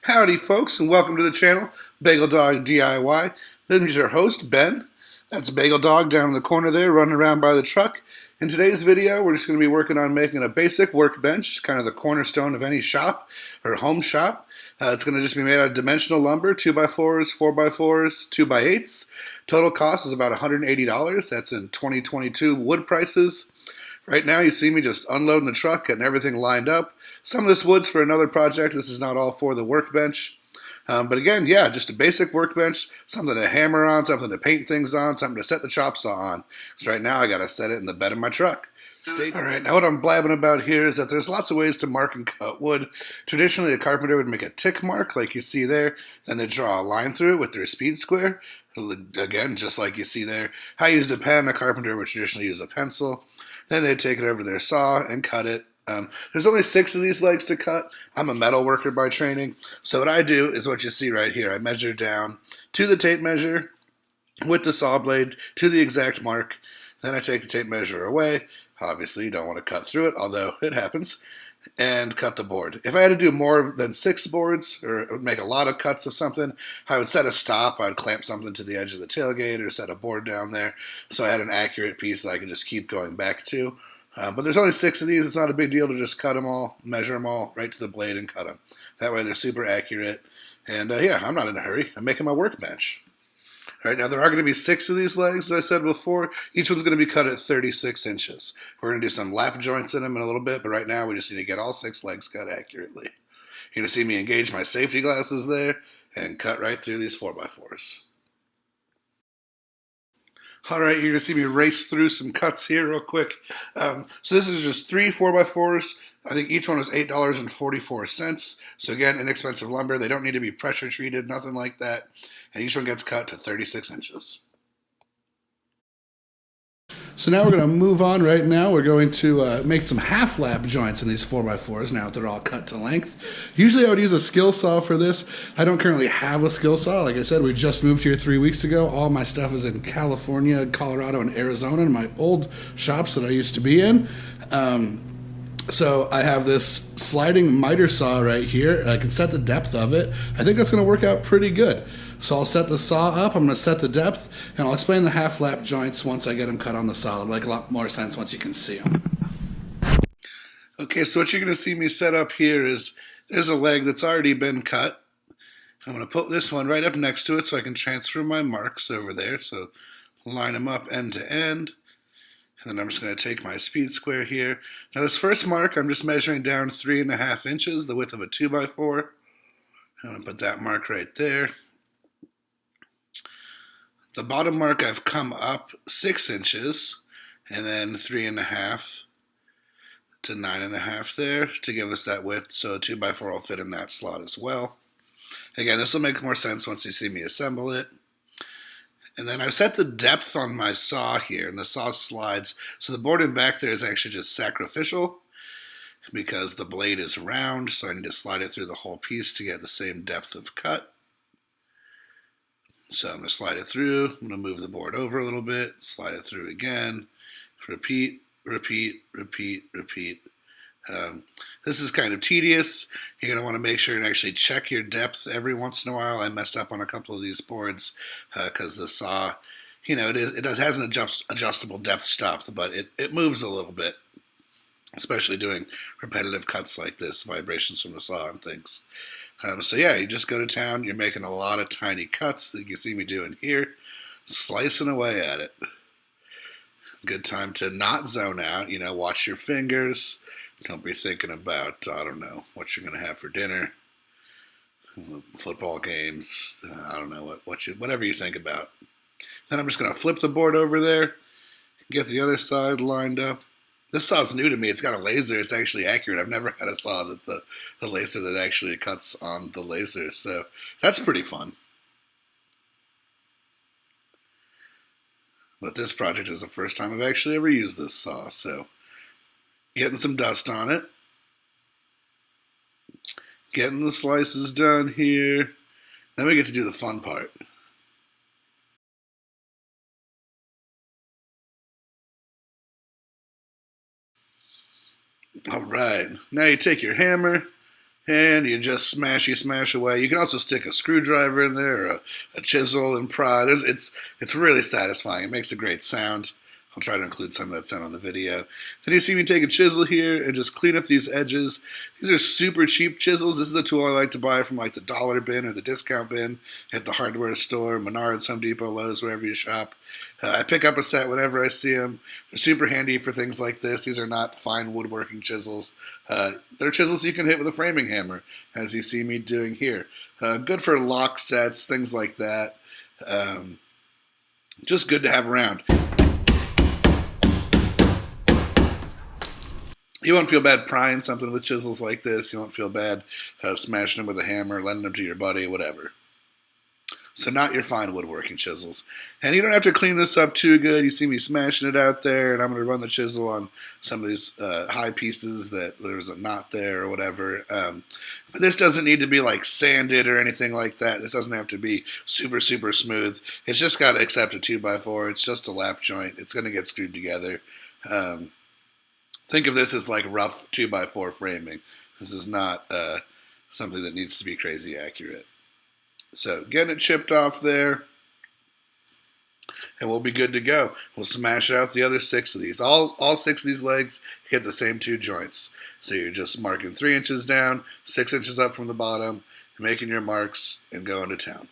Howdy folks and welcome to the channel, Bagel Dog DIY. This is your host, Ben. That's Bagel Dog down in the corner there running around by the truck. In today's video, we're just going to be working on making a basic workbench, kind of the cornerstone of any shop or home shop. It's going to just be made out of dimensional lumber, 2x4s, 4x4s, 2x8s. Total cost is about $180. That's in 2022 wood prices. Right now you see me just unloading the truck, getting everything lined up. Some of this wood's for another project. This is not all for the workbench. But again, yeah, just a basic workbench, something to hammer on, something to paint things on, something to set the chop saw on. So right now I got to set it in the bed of my truck. Alright, now what I'm blabbing about here is that there's lots of ways to mark and cut wood. Traditionally, a carpenter would make a tick mark like you see there, then they draw a line through it with their speed square. Again, just like you see there. I used a pen, a carpenter would traditionally use a pencil. Then they'd take it over to their saw and cut it. There's only 6 of these legs to cut. I'm a metal worker by training. So what I do is what you see right here. I measure down to the tape measure with the saw blade to the exact mark. Then I take the tape measure away. Obviously, you don't want to cut through it, although it happens. And cut the board. If I had to do more than 6 boards or make a lot of cuts of something, I would set a stop. I would clamp something to the edge of the tailgate or set a board down there so I had an accurate piece that I could just keep going back to. But there's only 6 of these. It's not a big deal to just cut them all, measure them all right to the blade and cut them. That way they're super accurate. And yeah, I'm not in a hurry. I'm making my workbench. All right, now there are going to be 6 of these legs, as I said before. Each one's going to be cut at 36 inches. We're going to do some lap joints in them in a little bit, but right now we just need to get all 6 legs cut accurately. You're going to see me engage my safety glasses there and cut right through these 4x4s. All right, you're going to see me race through some cuts here real quick. So this is just 3 4x4s. I think each one is $8.44. So again, inexpensive lumber. They don't need to be pressure treated, nothing like that. And each one gets cut to 36 inches. So now we're going to move on right now. We're going to make some half lap joints in these 4x4s now that they're all cut to length. Usually I would use a skill saw for this. I don't currently have a skill saw. Like I said, we just moved here 3 weeks ago. All my stuff is in California, Colorado, and Arizona in my old shops that I used to be in. So I have this sliding miter saw right here. I can set the depth of it. I think that's going to work out pretty good. So I'll set the saw up, I'm going to set the depth, and I'll explain the half lap joints once I get them cut on the saw. It'll make a lot more sense once you can see them. Okay, so what you're going to see me set up here is there's a leg that's already been cut. I'm going to put this one right up next to it so I can transfer my marks over there. So line them up end to end. And then I'm just going to take my speed square here. Now this first mark, I'm just measuring down 3.5 inches, the width of a 2x4. I'm going to put that mark right there. The bottom mark I've come up 6 inches and then 3.5 to 9.5 there to give us that width, so a 2x4 will fit in that slot as well. Again, this will make more sense once you see me assemble it. And then I've set the depth on my saw here, and the saw slides, so the board in back there is actually just sacrificial because the blade is round, so I need to slide it through the whole piece to get the same depth of cut. So I'm going to slide it through. I'm going to move the board over a little bit, slide it through again, repeat, repeat, repeat, repeat. This is kind of tedious. You're going to want to make sure and actually check your depth every once in a while. I messed up on a couple of these boards because the saw, you know, it has an adjustable depth stop, but it moves a little bit, especially doing repetitive cuts like this, vibrations from the saw and things. So yeah, you just go to town. You're making a lot of tiny cuts that you can see me doing here, slicing away at it. Good time to not zone out. You know, watch your fingers. Don't be thinking about, I don't know, what you're going to have for dinner, football games, I don't know, whatever you think about. Then I'm just going to flip the board over there, get the other side lined up. This saw's new to me. It's got a laser. It's actually accurate. I've never had a saw that the laser that actually cuts on the laser, so that's pretty fun. But this project is the first time I've actually ever used this saw, so getting some dust on it. Getting the slices done here. Then we get to do the fun part. All right, now you take your hammer, and you just smash away. You can also stick a screwdriver in there, or a chisel and pry. It's really satisfying. It makes a great sound. I'll try to include some of that sound on the video. Then you see me take a chisel here and just clean up these edges. These are super cheap chisels. This is a tool I like to buy from like the dollar bin or the discount bin at the hardware store, Menards, Home Depot, Lowe's, wherever you shop. I pick up a set whenever I see them. They're super handy for things like this. These are not fine woodworking chisels. They're chisels you can hit with a framing hammer, as you see me doing here. Good for lock sets, things like that. Just good to have around. You won't feel bad prying something with chisels like this. You won't feel bad smashing them with a hammer, lending them to your buddy, whatever. So not your fine woodworking chisels. And you don't have to clean this up too good. You see me smashing it out there, and I'm going to run the chisel on some of these high pieces that there's a knot there or whatever. But this doesn't need to be like sanded or anything like that. This doesn't have to be super, super smooth. It's just got to accept a 2x4. It's just a lap joint. It's going to get screwed together. Think of this as like rough 2x4 framing. This is not something that needs to be crazy accurate. So getting it chipped off there, and we'll be good to go. We'll smash out the other 6 of these. All 6 of these legs hit the same 2 joints. So you're just marking 3 inches down, 6 inches up from the bottom, making your marks, and going to town.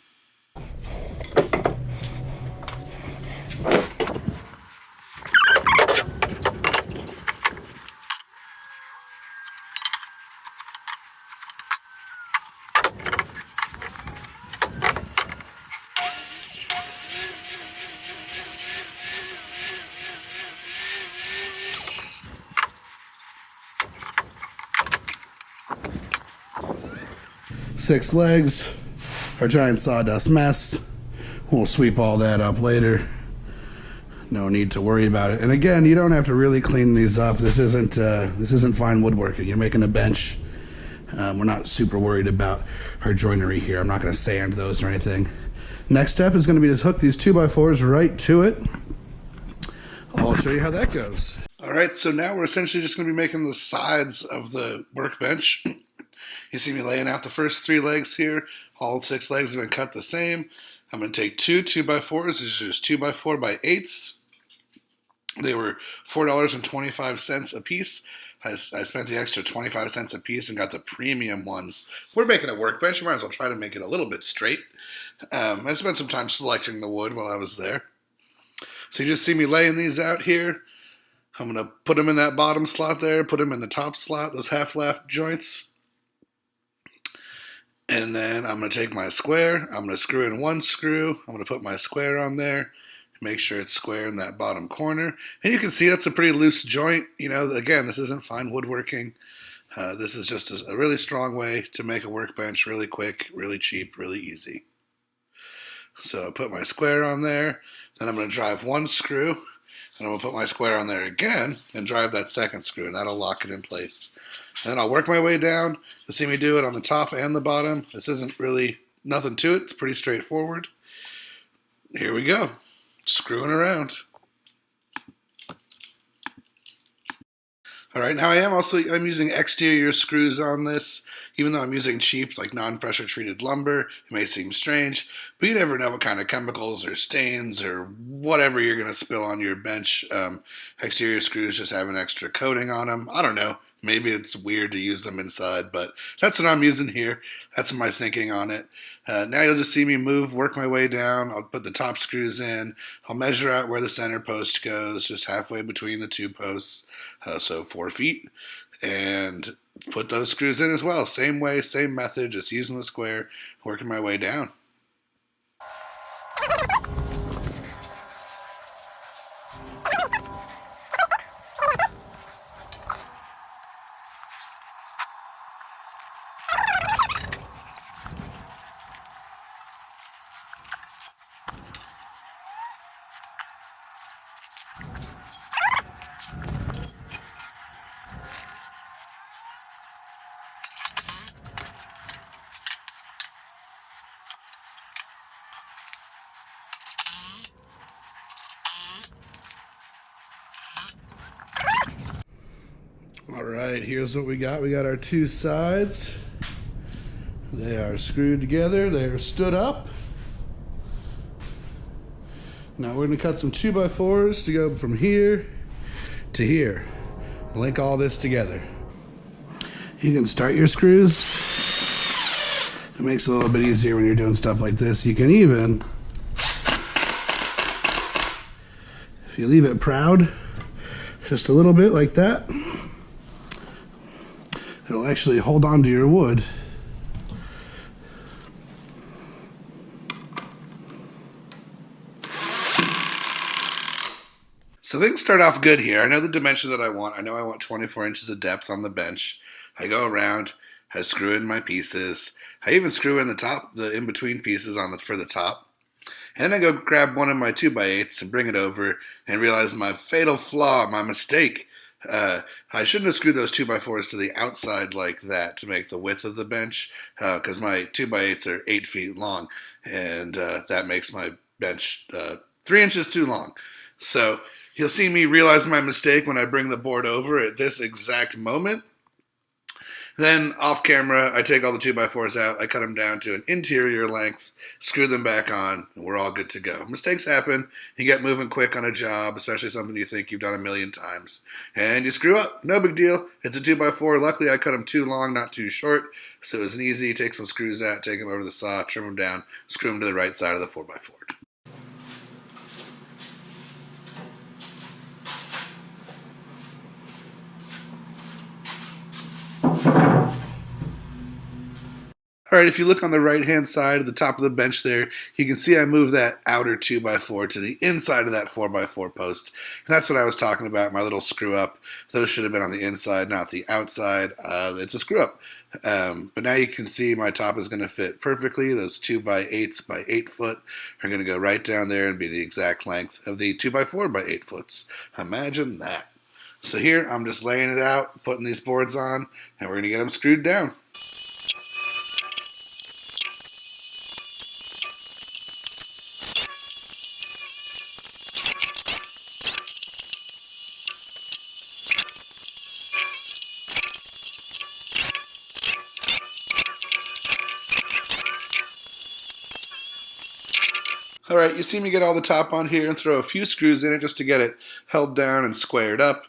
Six legs, our giant sawdust mess. We'll sweep all that up later. No need to worry about it. And again, you don't have to really clean these up. This isn't fine woodworking. You're making a bench. We're not super worried about our joinery here. I'm not going to sand those or anything. Next step is going to be to hook these 2x4s right to it. I'll show you how that goes. All right, so now we're essentially just going to be making the sides of the workbench. You see me laying out the first 3 legs here. All 6 legs have been cut the same. I'm going to take 2 2x4s. These are just 2x4x8s. They were $4.25 a piece. I spent the extra 25 cents a piece and got the premium ones. We're making a workbench. You might as well try to make it a little bit straight. I spent some time selecting the wood while I was there. So you just see me laying these out here. I'm going to put them in that bottom slot there, put them in the top slot, those half-lap joints. And then I'm going to take my square, I'm going to screw in 1 screw, I'm going to put my square on there, make sure it's square in that bottom corner. And you can see that's a pretty loose joint. You know, again, this isn't fine woodworking. This is just a really strong way to make a workbench really quick, really cheap, really easy. So I put my square on there, then I'm going to drive 1 screw, and I'm going to put my square on there again and drive that 2nd screw, and that'll lock it in place. Then I'll work my way down. You'll see me do it on the top and the bottom. This isn't really nothing to it. It's pretty straightforward. Here we go. Screwing around. All right, now I'm using exterior screws on this. Even though I'm using cheap, like non-pressure treated lumber, it may seem strange, but you never know what kind of chemicals or stains or whatever you're going to spill on your bench. Exterior screws just have an extra coating on them. I don't know. Maybe it's weird to use them inside, but that's what I'm using here. That's my thinking on it. Now you'll just see me work my way down. I'll put the top screws in. I'll measure out where the center post goes, just halfway between the 2 posts, so 4 feet. And put those screws in as well. Same way, same method, just using the square, working my way down. All right, here's what we got. We got our 2 sides. They are screwed together. They are stood up. Now we're going to cut some 2x4s to go from here to here. Link all this together. You can start your screws. It makes it a little bit easier when you're doing stuff like this. You can even, if you leave it proud, just a little bit like that, it'll actually hold on to your wood. So things start off good here. I know the dimension that I want. I know I want 24 inches of depth on the bench. I go around, I screw in my pieces. I even screw in the top, the in-between pieces for the top. And then I go grab one of my 2x8s and bring it over and realize my fatal flaw, my mistake. I shouldn't have screwed those 2x4s to the outside like that to make the width of the bench, because my 2x8s are 8 feet long, and that makes my bench 3 inches too long. So you'll see me realize my mistake when I bring the board over at this exact moment. Then off camera, I take all the 2x4s out, I cut them down to an interior length, screw them back on, and we're all good to go. Mistakes happen. You get moving quick on a job, especially something you think you've done a million times, and you screw up. No big deal. It's a 2x4. Luckily, I cut them too long, not too short, so it was an easy. Take some screws out, take them over to the saw, trim them down, screw them to the right side of the 4x4. All right, if you look on the right-hand side at the top of the bench there, you can see I moved that outer 2x4 to the inside of that 4x4 post. And that's what I was talking about, my little screw-up. Those should have been on the inside, not the outside. It's a screw-up. But now you can see my top is going to fit perfectly. Those 2x8s by 8 foot are going to go right down there and be the exact length of the 2x4 by 8 foots. Imagine that. So here, I'm just laying it out, putting these boards on, and we're going to get them screwed down. All right, you see me get all the top on here and throw a few screws in it just to get it held down and squared up.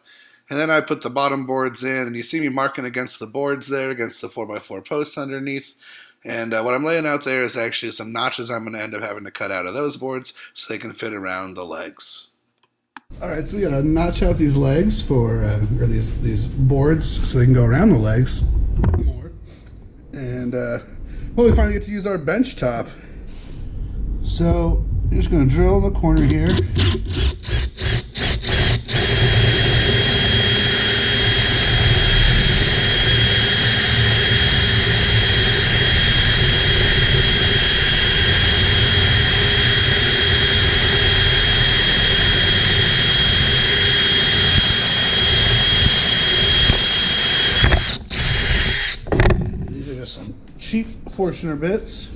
And then I put the bottom boards in, and you see me marking against the boards there, against the 4x4 posts underneath. And what I'm laying out there is actually some notches I'm going to end up having to cut out of those boards so they can fit around the legs. All right, so we got to notch out these legs or these boards so they can go around the legs more. And well, we finally get to use our bench top. So I'm just going to drill in the corner here. These are just some cheap Fortuner bits.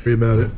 Worry about it.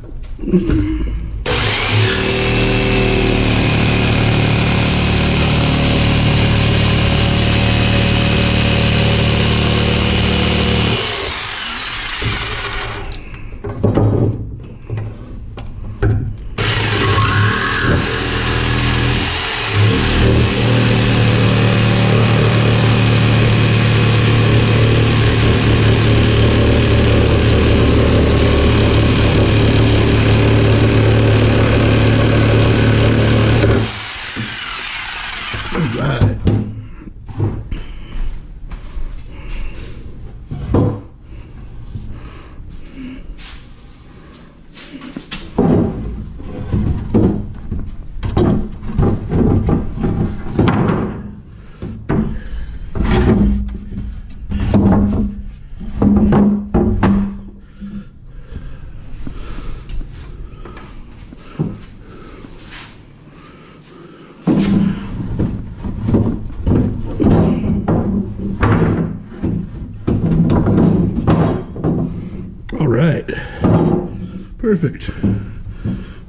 Perfect.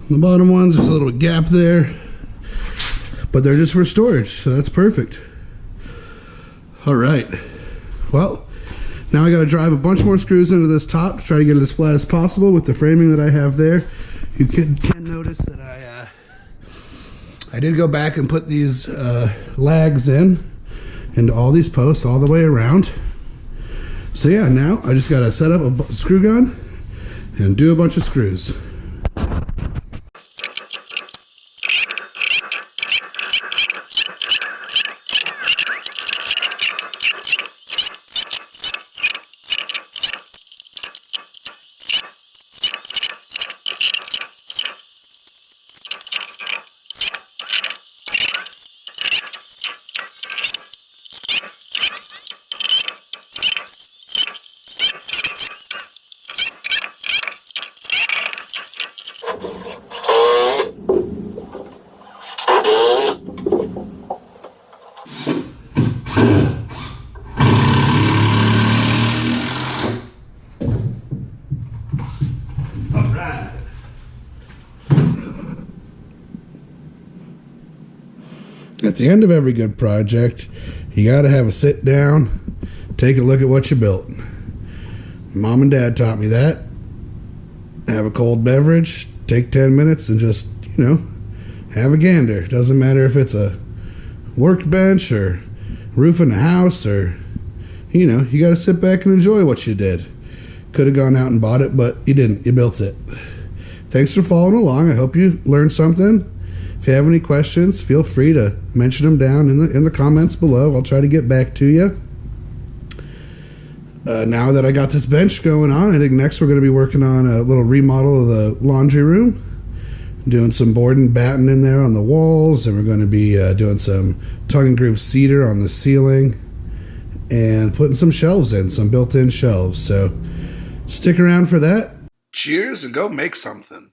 The bottom ones, there's a little gap there, but they're just for storage, so that's perfect. All right. Well, now I got to drive a bunch more screws into this top to try to get it as flat as possible with the framing that I have there. You can notice that I did go back and put these lags in into all these posts all the way around. So yeah, now I just got to set up a screw gun and do a bunch of screws. At the end of every good project, you got to have a sit down, take a look at what you built. Mom and Dad taught me that. Have a cold beverage, take 10 minutes and just, have a gander. Doesn't matter if it's a workbench or roofing a house or, you got to sit back and enjoy what you did. Could have gone out and bought it, but you didn't. You built it. Thanks for following along. I hope you learned something. If you have any questions, feel free to mention them down in the comments below. I'll try to get back to you. Now that I got this bench going on, I think next we're going to be working on a little remodel of the laundry room. Doing some board and batten in there on the walls, and we're going to be doing some tongue and groove cedar on the ceiling, and putting some shelves in, some built-in shelves. So stick around for that. Cheers and go make something.